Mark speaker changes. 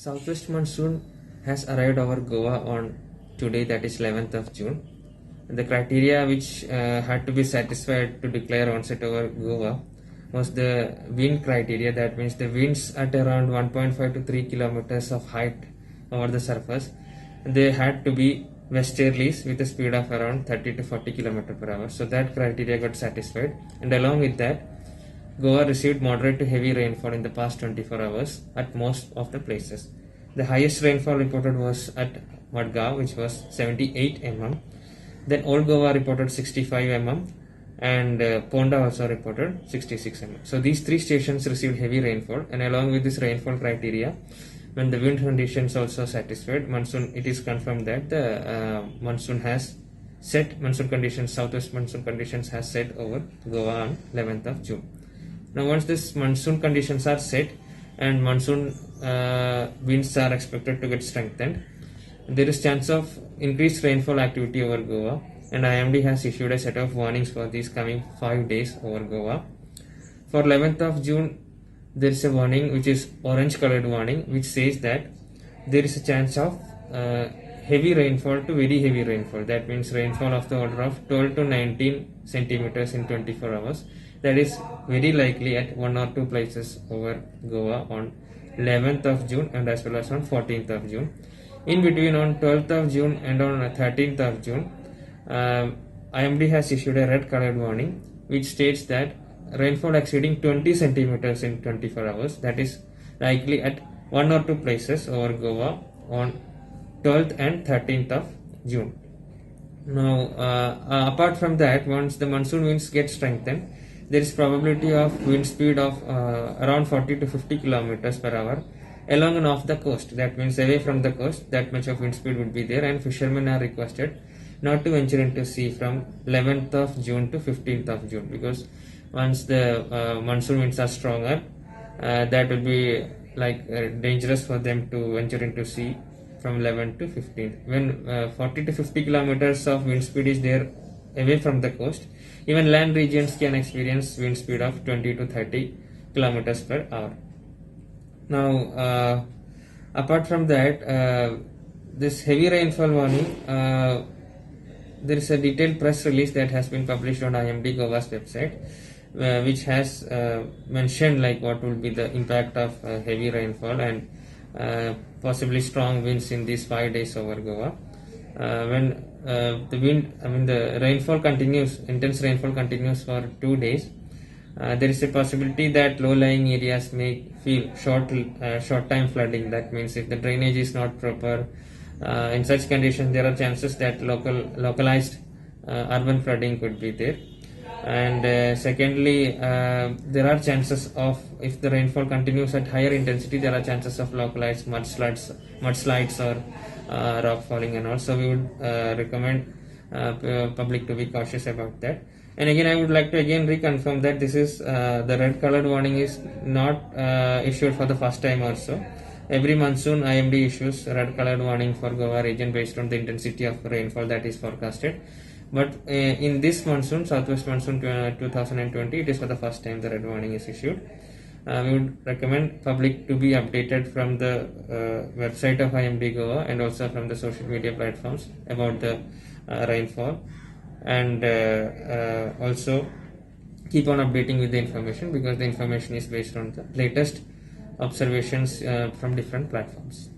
Speaker 1: Southwest monsoon has arrived over Goa on today, that is 11th of June. The criteria which had to be satisfied to declare onset over Goa was the wind criteria. That means the winds at around 1.5 to 3 kilometers of height over the surface, they had to be westerlies with a speed of around 30 to 40 km per hour. So that criteria got satisfied, and along with that, Goa received moderate to heavy rainfall in the past 24 hours at most of the places. The highest rainfall reported was at Madgaon, which was 78 mm. Then Old Goa reported 65 mm, and Ponda also reported 66 mm. So these three stations received heavy rainfall, and along with this rainfall criteria, when the wind conditions also satisfied, monsoon, it is confirmed that the monsoon has set, southwest monsoon conditions has set over Goa on 11th of June. Now once this monsoon conditions are set and monsoon winds are expected to get strengthened, there is chance of increased rainfall activity over Goa, and IMD has issued a set of warnings for these coming 5 days over Goa. For 11th of June, there is a warning which is orange colored warning, which says that there is a chance of heavy rainfall to very heavy rainfall. That means rainfall of the order of 12 to 19 centimeters in 24 hours. That is very likely at one or two places over Goa on 11th of June and as well as on 14th of June. In between, on 12th of June and on 13th of June, IMD has issued a red colored warning which states that rainfall exceeding 20 centimeters in 24 hours, that is likely at one or two places over Goa on 12th and 13th of June. Now, apart from that, once the monsoon winds get strengthened, there is probability of wind speed of around 40 to 50 kilometers per hour along and off the coast. That means away from the coast, that much of wind speed would be there, and fishermen are requested not to venture into sea from 11th of June to 15th of June, because once the monsoon winds are stronger, that will be like dangerous for them to venture into sea from 11th to 15th. When 40 to 50 kilometers of wind speed is there away from the coast, even land regions can experience wind speed of 20 to 30 kilometers per hour. Now, apart from that, this heavy rainfall warning, there is a detailed press release that has been published on IMD Goa's website, which has mentioned like what will be the impact of heavy rainfall and possibly strong winds in these 5 days over Goa. When the rainfall continues, intense rainfall continues for 2 days, there is a possibility that low-lying areas may feel short-time flooding. That means if the drainage is not proper, in such conditions there are chances that localized urban flooding could be there. And secondly, there are chances of, if the rainfall continues at higher intensity, there are chances of localized mudslides or rock falling and all. So we would recommend public to be cautious about that. And again, I would like to again reconfirm that this is the red colored warning is not issued for the first time also. Every monsoon, IMD issues red colored warning for Goa region based on the intensity of rainfall that is forecasted. But in this monsoon, Southwest monsoon 2020, it is for the first time the red warning is issued. We would recommend public to be updated from the website of IMD Goa and also from the social media platforms about the rainfall, and also keep on updating with the information, because the information is based on the latest observations from different platforms.